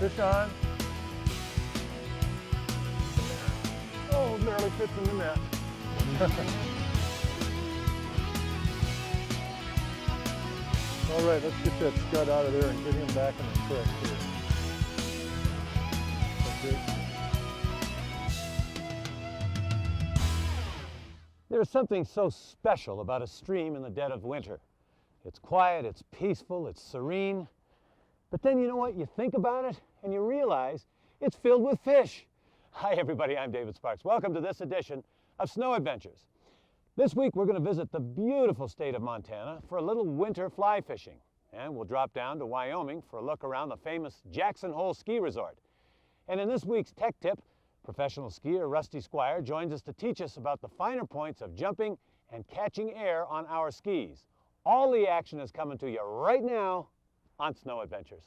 Fish on. Oh, barely fits in the net. All right, let's get that scud out of there and get him back in the creek here. Okay. There's something so special about a stream in the dead of winter. It's quiet, it's peaceful, it's serene. But then you know what? You think about it and you realize it's filled with fish. Hi everybody, I'm David Sparks. Welcome to this edition of Snow Adventures. This week we're going to visit the beautiful state of Montana for a little winter fly fishing. And we'll drop down to Wyoming for a look around the famous Jackson Hole Ski Resort. And in this week's Tech Tip, professional skier Rusty Squire joins us to teach us about the finer points of jumping and catching air on our skis. All the action is coming to you right now on Snow Adventures.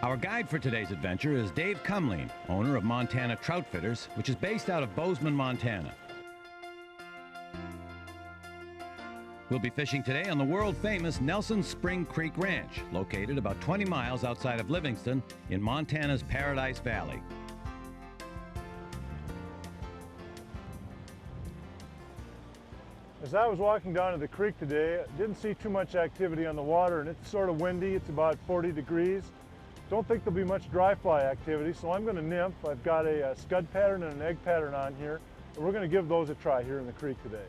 Our guide for today's adventure is Dave Cumleen, owner of Montana Trout Fitters, which is based out of Bozeman, Montana. We'll be fishing today on the world-famous Nelson Spring Creek Ranch, located about 20 miles outside of Livingston in Montana's Paradise Valley. As I was walking down to the creek today, I didn't see too much activity on the water, and it's sort of windy. It's about 40 degrees. Don't think there'll be much dry fly activity, so I'm going to nymph. I've got a scud pattern and an egg pattern on here, and we're going to give those a try here in the creek today.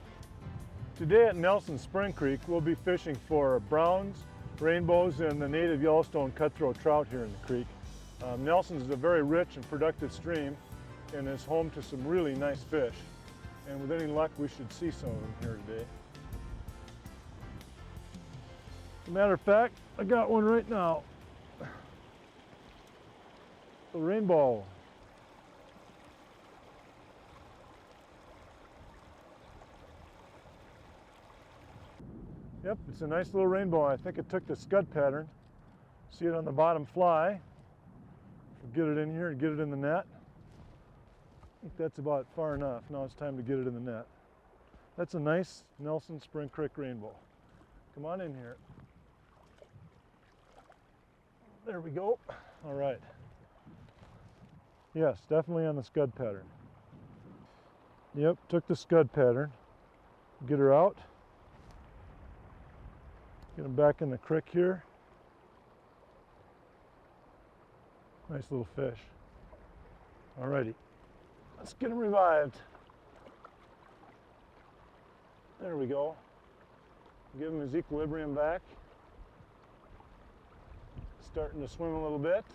Today at Nelson Spring Creek, we'll be fishing for browns, rainbows, and the native Yellowstone cutthroat trout here in the creek. Nelson's is a very rich and productive stream and is home to some really nice fish. And with any luck, we should see some of them here today. As a matter of fact, I got one right now. A rainbow. Yep, it's a nice little rainbow. I think it took the scud pattern. See it on the bottom fly. We'll get it in here and get it in the net. I think that's about far enough. Now it's time to get it in the net. That's a nice Nelson Spring Creek rainbow. Come on in here. There we go. All right. Yes, definitely on the scud pattern. Yep, took the scud pattern. Get her out. Get them back in the creek here. Nice little fish. Alrighty, let's get him revived. There we go. Give him his equilibrium back. Starting to swim a little bit.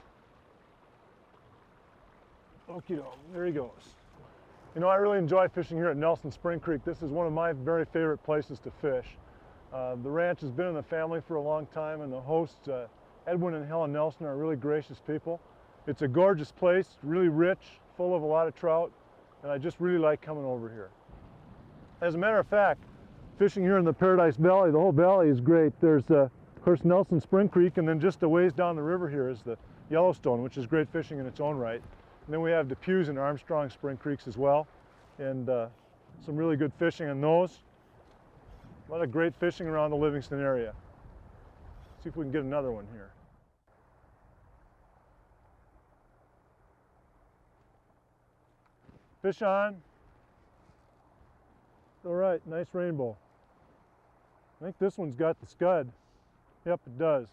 Okie doke, there he goes. You know, I really enjoy fishing here at Nelson Spring Creek. This is one of my very favorite places to fish. The ranch has been in the family for a long time, and the hosts, Edwin and Helen Nelson, are really gracious people. It's a gorgeous place, really rich, full of a lot of trout, and I just really like coming over here. As a matter of fact, fishing here in the Paradise Valley, the whole valley is great. There's, of course, Nelson Spring Creek, and then just a ways down the river here is the Yellowstone, which is great fishing in its own right. And then we have Depews and Armstrong Spring Creeks as well, and some really good fishing on those. A lot of great fishing around the Livingston area. See if we can get another one here. Fish on. All right, nice rainbow. I think this one's got the scud. Yep, it does.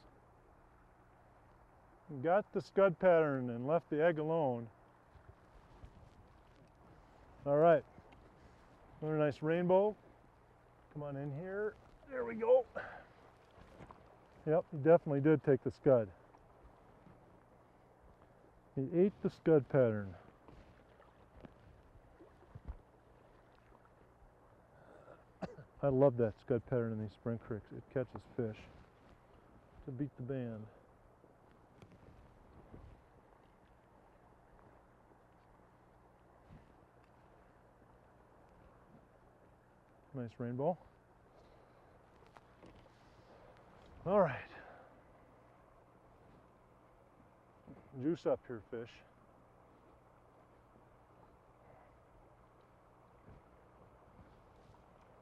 Got the scud pattern and left the egg alone. All right, another nice rainbow. Come on in here. There we go. Yep, he definitely did take the scud. He ate the scud pattern. I love that scud pattern in these spring creeks. It catches fish to beat the band. Nice rainbow. All right. Juice up here, fish.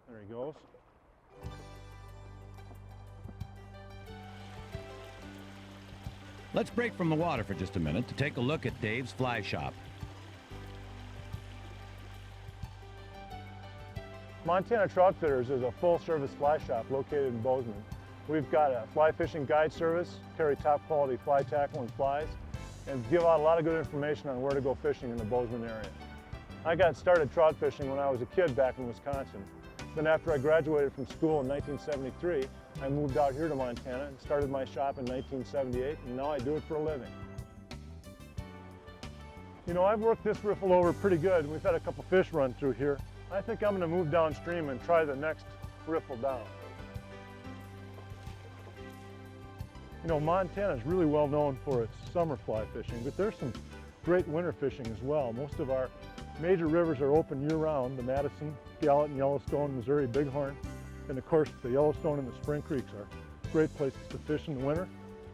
There he goes. Let's break from the water for just a minute to take a look at Dave's Fly Shop. Montana Trout Fitters is a full-service fly shop located in Bozeman. We've got a fly fishing guide service, carry top-quality fly tackle and flies, and give out a lot of good information on where to go fishing in the Bozeman area. I got started trout fishing when I was a kid back in Wisconsin. Then after I graduated from school in 1973, I moved out here to Montana and started my shop in 1978, and now I do it for a living. You know, I've worked this riffle over pretty good. We've had a couple fish run through here. I think I'm going to move downstream and try the next riffle down. You know, Montana is really well known for its summer fly fishing, but there's some great winter fishing as well. Most of our major rivers are open year-round. The Madison, Gallatin, Yellowstone, Missouri, Bighorn, and of course the Yellowstone and the Spring Creeks are great places to fish in the winter.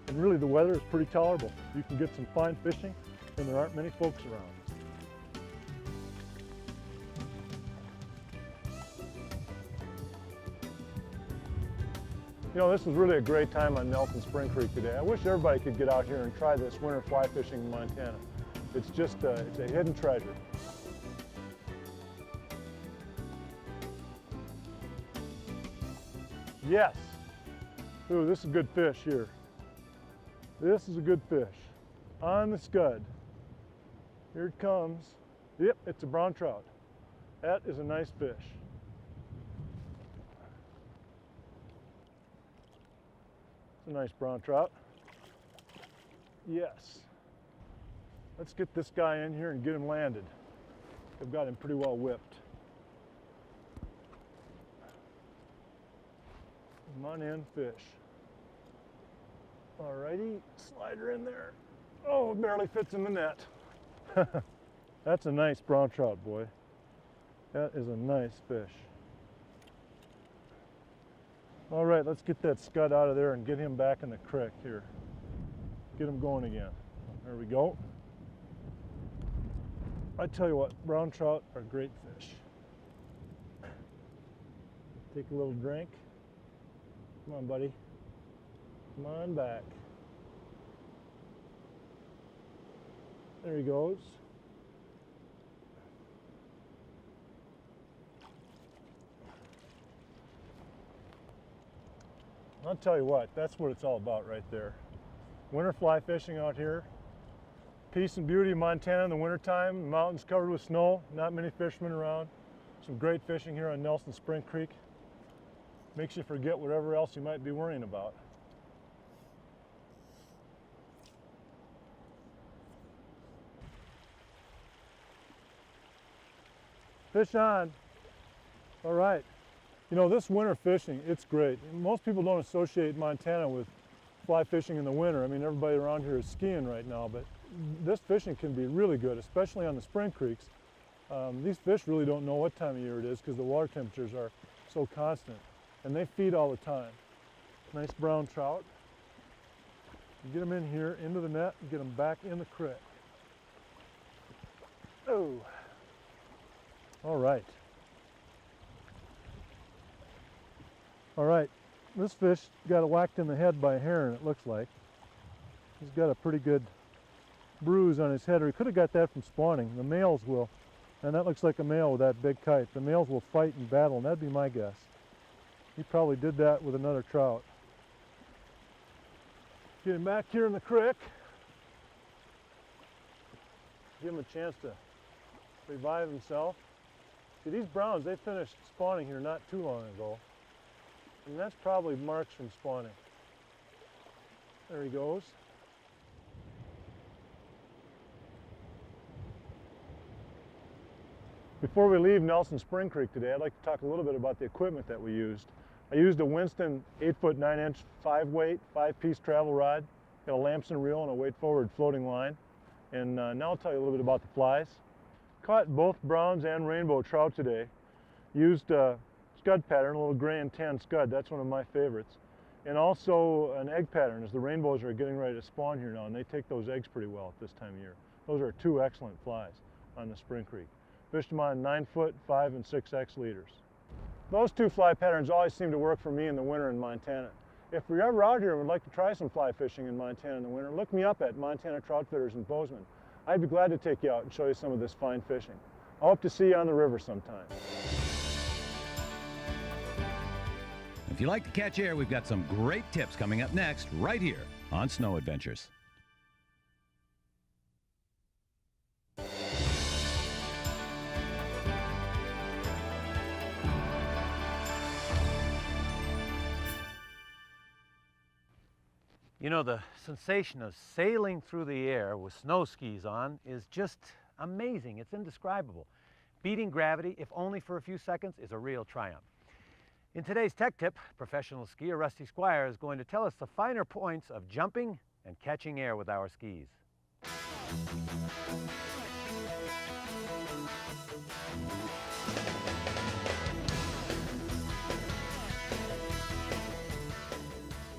And really the weather is pretty tolerable. You can get some fine fishing and there aren't many folks around. You know, this is really a great time on Nelson Spring Creek today. I wish everybody could get out here and try this winter fly fishing in Montana. It's just, it's a hidden treasure. Yes. Ooh, this is a good fish here. This is a good fish. On the scud. Here it comes. Yep, it's a brown trout. That is a nice fish. It's a nice brown trout. Yes. Let's get this guy in here and get him landed. I've got him pretty well whipped. Come on in, fish. Alrighty, slide her in there. Oh, it barely fits in the net. That's a nice brown trout, boy. That is a nice fish. All right, let's get that scud out of there and get him back in the creek here. Get him going again. There we go. I tell you what, brown trout are great fish. Take a little drink. Come on, buddy. Come on back. There he goes. I'll tell you what, that's what it's all about right there. Winter fly fishing out here. Peace and beauty in Montana in the wintertime. The mountains covered with snow, not many fishermen around. Some great fishing here on Nelson Spring Creek. Makes you forget whatever else you might be worrying about. Fish on. All right. You know, this winter fishing, it's great. Most people don't associate Montana with fly fishing in the winter. I mean, everybody around here is skiing right now, but this fishing can be really good, especially on the spring creeks. These fish really don't know what time of year it is because the water temperatures are so constant, and they feed all the time. Nice brown trout. Get them in here, into the net, and get them back in the creek. Oh. All right. All right, this fish got whacked in the head by a heron, it looks like. He's got a pretty good bruise on his head, or he could have got that from spawning. The males will, and that looks like a male with that big kite. The males will fight and battle, and that'd be my guess. He probably did that with another trout. Get him back here in the creek. Give him a chance to revive himself. See, these browns, they finished spawning here not too long ago. And that's probably marks from spawning. There he goes. Before we leave Nelson Spring Creek today, I'd like to talk a little bit about the equipment that we used. I used a Winston 8-foot 9-inch 5-weight, 5-piece travel rod. Got a Lamson reel and a weight forward floating line. And now I'll tell you a little bit about the flies. Caught both browns and rainbow trout today. Used scud pattern, a little gray and tan scud. That's one of my favorites. And also an egg pattern, as the rainbows are getting ready to spawn here now, and they take those eggs pretty well at this time of year. Those are two excellent flies on the Spring Creek. Fished them on 9-foot, 5 and 6X leaders. Those two fly patterns always seem to work for me in the winter in Montana. If you're ever out here and would like to try some fly fishing in Montana in the winter, look me up at Montana Trout Fitters in Bozeman. I'd be glad to take you out and show you some of this fine fishing. I hope to see you on the river sometime. If you like to catch air, we've got some great tips coming up next, right here on Snow Adventures. You know, the sensation of sailing through the air with snow skis on is just amazing. It's indescribable. Beating gravity, if only for a few seconds, is a real triumph. In today's Tech Tip, professional skier Rusty Squire is going to tell us the finer points of jumping and catching air with our skis.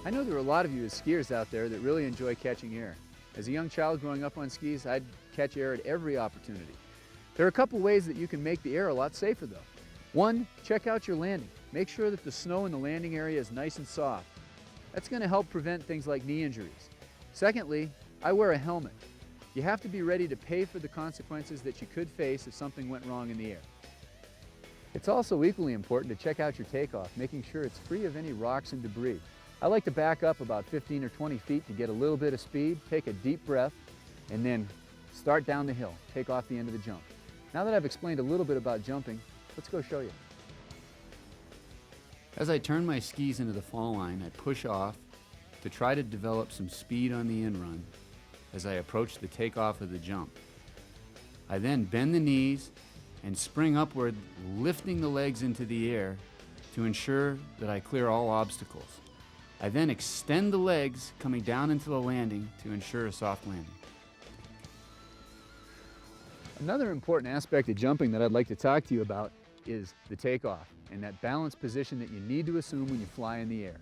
I know there are a lot of you as skiers out there that really enjoy catching air. As a young child growing up on skis, I'd catch air at every opportunity. There are a couple ways that you can make the air a lot safer though. One, check out your landing. Make sure that the snow in the landing area is nice and soft. That's going to help prevent things like knee injuries. Secondly, I wear a helmet. You have to be ready to pay for the consequences that you could face if something went wrong in the air. It's also equally important to check out your takeoff, making sure it's free of any rocks and debris. I like to back up about 15 or 20 feet to get a little bit of speed, take a deep breath, and then start down the hill, take off the end of the jump. Now that I've explained a little bit about jumping, let's go show you. As I turn my skis into the fall line, I push off to try to develop some speed on the in run as I approach the takeoff of the jump. I then bend the knees and spring upward, lifting the legs into the air to ensure that I clear all obstacles. I then extend the legs coming down into the landing to ensure a soft landing. Another important aspect of jumping that I'd like to talk to you about is the takeoff and that balanced position that you need to assume when you fly in the air.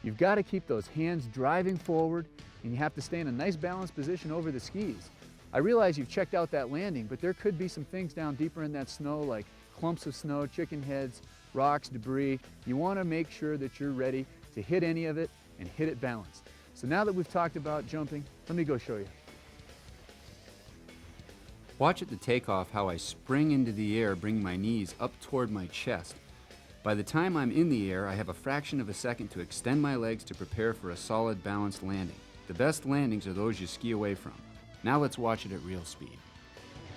You've got to keep those hands driving forward and you have to stay in a nice balanced position over the skis. I realize you've checked out that landing, but there could be some things down deeper in that snow like clumps of snow, chicken heads, rocks, debris. You want to make sure that you're ready to hit any of it and hit it balanced. So now that we've talked about jumping, let me go show you. Watch at the takeoff how I spring into the air, bringing my knees up toward my chest. By the time I'm in the air, I have a fraction of a second to extend my legs to prepare for a solid, balanced landing. The best landings are those you ski away from. Now let's watch it at real speed.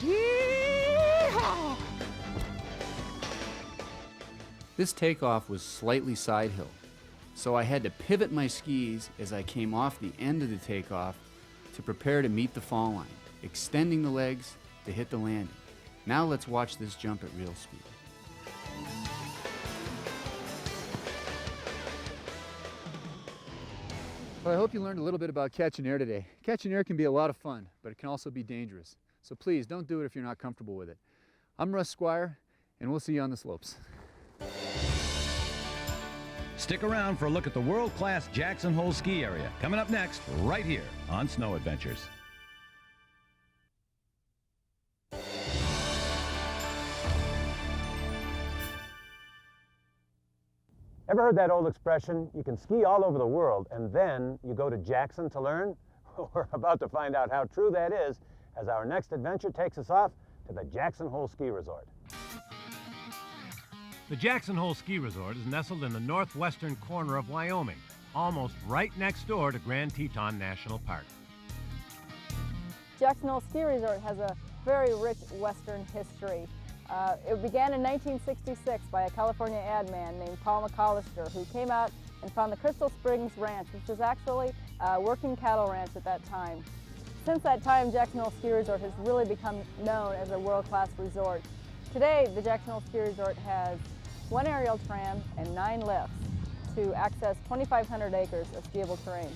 Yee-haw! This takeoff was slightly side hill, so I had to pivot my skis as I came off the end of the takeoff to prepare to meet the fall line, extending the legs to hit the landing. Now let's watch this jump at real speed. Well, I hope you learned a little bit about catching air today. Catching air can be a lot of fun, but it can also be dangerous. So please don't do it if you're not comfortable with it. I'm Russ Squire, and we'll see you on the slopes. Stick around for a look at the world-class Jackson Hole ski area. Coming up next, right here on Snow Adventures. Ever heard that old expression, you can ski all over the world and then you go to Jackson to learn? We're about to find out how true that is as our next adventure takes us off to the Jackson Hole Ski Resort. The Jackson Hole Ski Resort is nestled in the northwestern corner of Wyoming, almost right next door to Grand Teton National Park. Jackson Hole Ski Resort has a very rich Western history. It began in 1966 by a California ad man named Paul McCollister, who came out and found the Crystal Springs Ranch, which was actually a working cattle ranch at that time. Since that time, Jackson Hole Ski Resort has really become known as a world-class resort. Today, the Jackson Hole Ski Resort has 1 aerial tram and 9 lifts to access 2,500 acres of skiable terrain.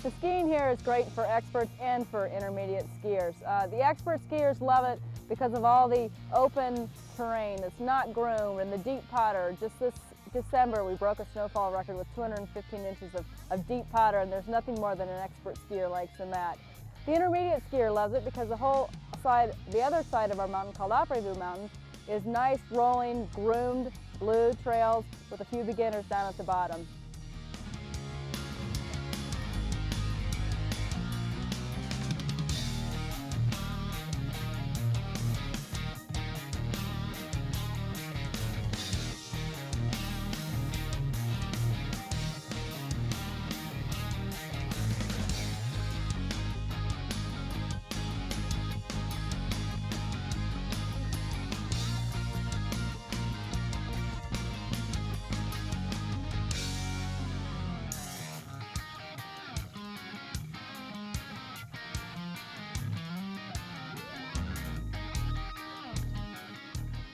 The skiing here is great for experts and for intermediate skiers. The expert skiers love it because of all the open terrain that's not groomed and the deep powder. Just this December we broke a snowfall record with 215 inches of deep powder, and there's nothing more than an expert skier likes than that. The intermediate skier loves it because the other side of our mountain, called Opry View Mountain, is nice, rolling, groomed, blue trails with a few beginners down at the bottom.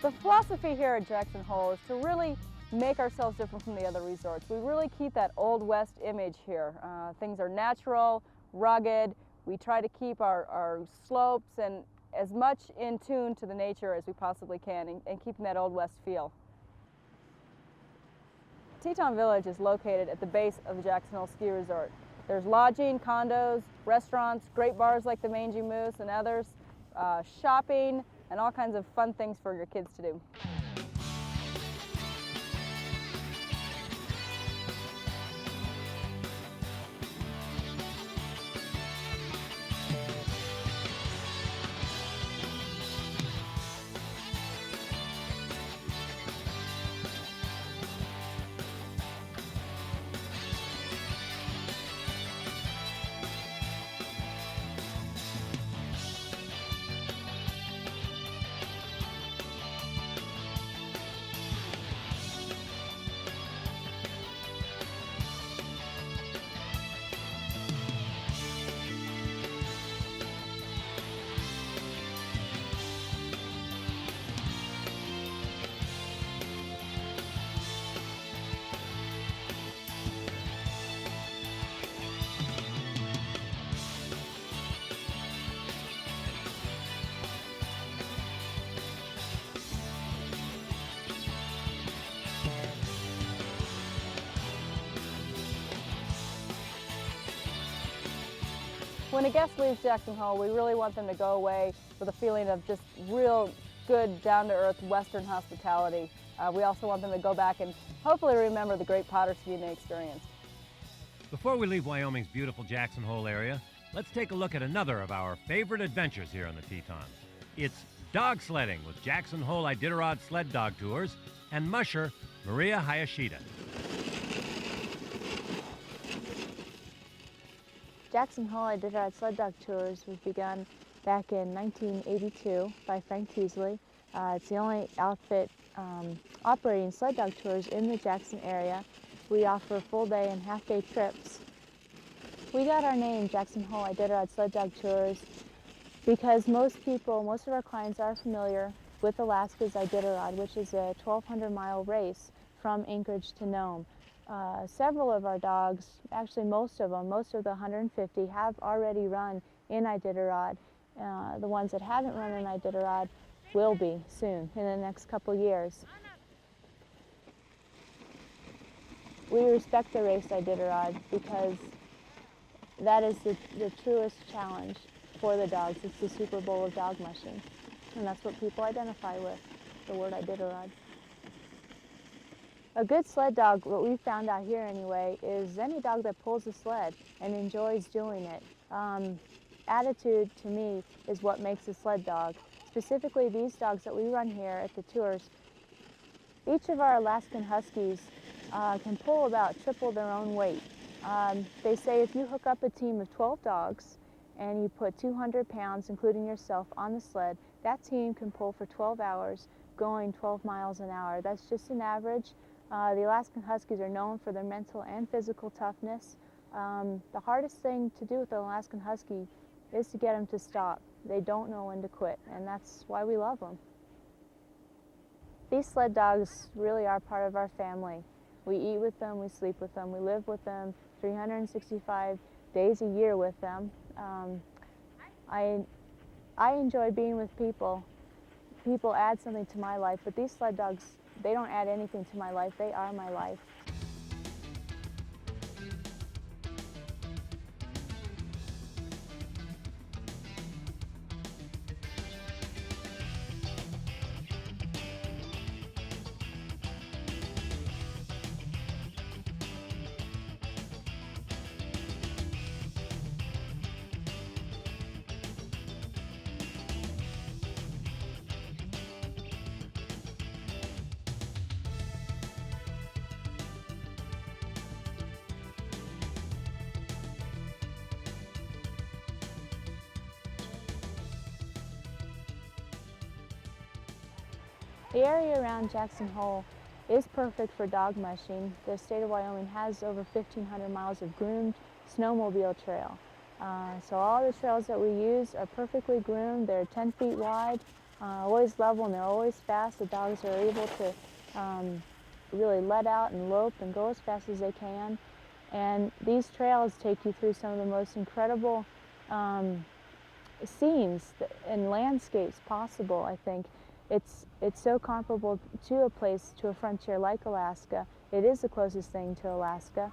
The philosophy here at Jackson Hole is to really make ourselves different from the other resorts. We really keep that Old West image here. Things are natural, rugged. We try to keep our slopes and as much in tune to the nature as we possibly can, and keeping that Old West feel. Teton Village is located at the base of the Jackson Hole Ski Resort. There's lodging, condos, restaurants, great bars like the Mangy Moose and others, shopping, and all kinds of fun things for your kids to do. When a guest leaves Jackson Hole, we really want them to go away with a feeling of just real good, down-to-earth Western hospitality. We also want them to go back and hopefully remember the great powder skiing they experienced. Before we leave Wyoming's beautiful Jackson Hole area, let's take a look at another of our favorite adventures here on the Tetons. It's dog sledding with Jackson Hole Iditarod Sled Dog Tours and musher Maria Hayashida. Jackson Hole Iditarod Sled Dog Tours was begun back in 1982 by Frank Teasley. It's the only outfit operating sled dog tours in the Jackson area. We offer full day and half day trips. We got our name, Jackson Hole Iditarod Sled Dog Tours, because most of our clients are familiar with Alaska's Iditarod, which is a 1,200-mile race from Anchorage to Nome. Several of our dogs, actually most of them, most of the 150, have already run in Iditarod. The ones that haven't run in Iditarod will be soon, in the next couple years. We respect the race Iditarod because that is the truest challenge for the dogs. It's the Super Bowl of dog mushing, and that's what people identify with, the word Iditarod. A good sled dog, what we found out here anyway, is any dog that pulls a sled and enjoys doing it. Attitude, to me, is what makes a sled dog. Specifically, these dogs that we run here at the tours, each of our Alaskan Huskies can pull about triple their own weight. They say if you hook up a team of 12 dogs and you put 200 pounds, including yourself, on the sled, that team can pull for 12 hours, going 12 miles an hour. That's just an average. The Alaskan Huskies are known for their mental and physical toughness. The hardest thing to do with an Alaskan Husky is to get them to stop. They don't know when to quit, and that's why we love them. These sled dogs really are part of our family. We eat with them, we sleep with them, we live with them 365 days a year with them. I enjoy being with people. People add something to my life, but these sled dogs, they don't add anything to my life. They are my life. The area around Jackson Hole is perfect for dog mushing. The state of Wyoming has over 1,500 miles of groomed snowmobile trail. So all the trails that we use are perfectly groomed. They're 10 feet wide, always level, and they're always fast. The dogs are able to really let out and lope and go as fast as they can. And these trails take you through some of the most incredible scenes and landscapes possible, I think. It's so comparable to a place, to a frontier like Alaska. It is the closest thing to Alaska.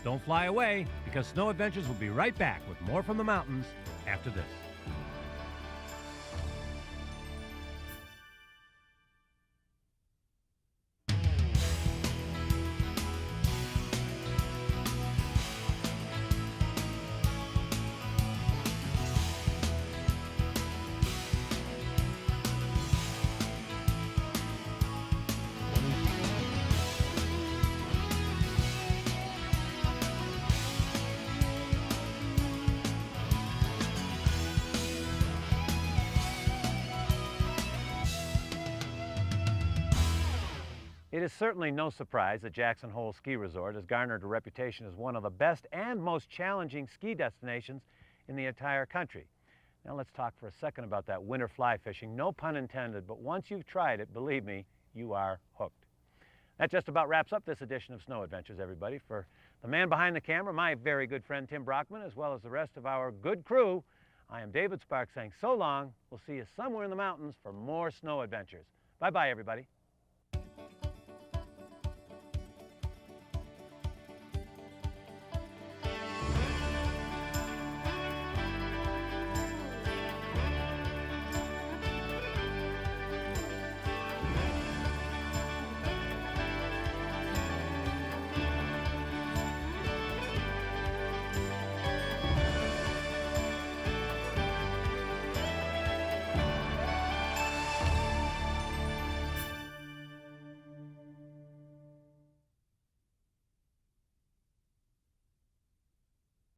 Don't fly away, because Snow Adventures will be right back with more from the mountains after this. It is certainly no surprise that Jackson Hole Ski Resort has garnered a reputation as one of the best and most challenging ski destinations in the entire country. Now let's talk for a second about that winter fly fishing. No pun intended, but once you've tried it, believe me, you are hooked. That just about wraps up this edition of Snow Adventures, everybody. For the man behind the camera, my very good friend Tim Brockman, as well as the rest of our good crew, I am David Sparks saying so long. We'll see you somewhere in the mountains for more Snow Adventures. Bye-bye, everybody.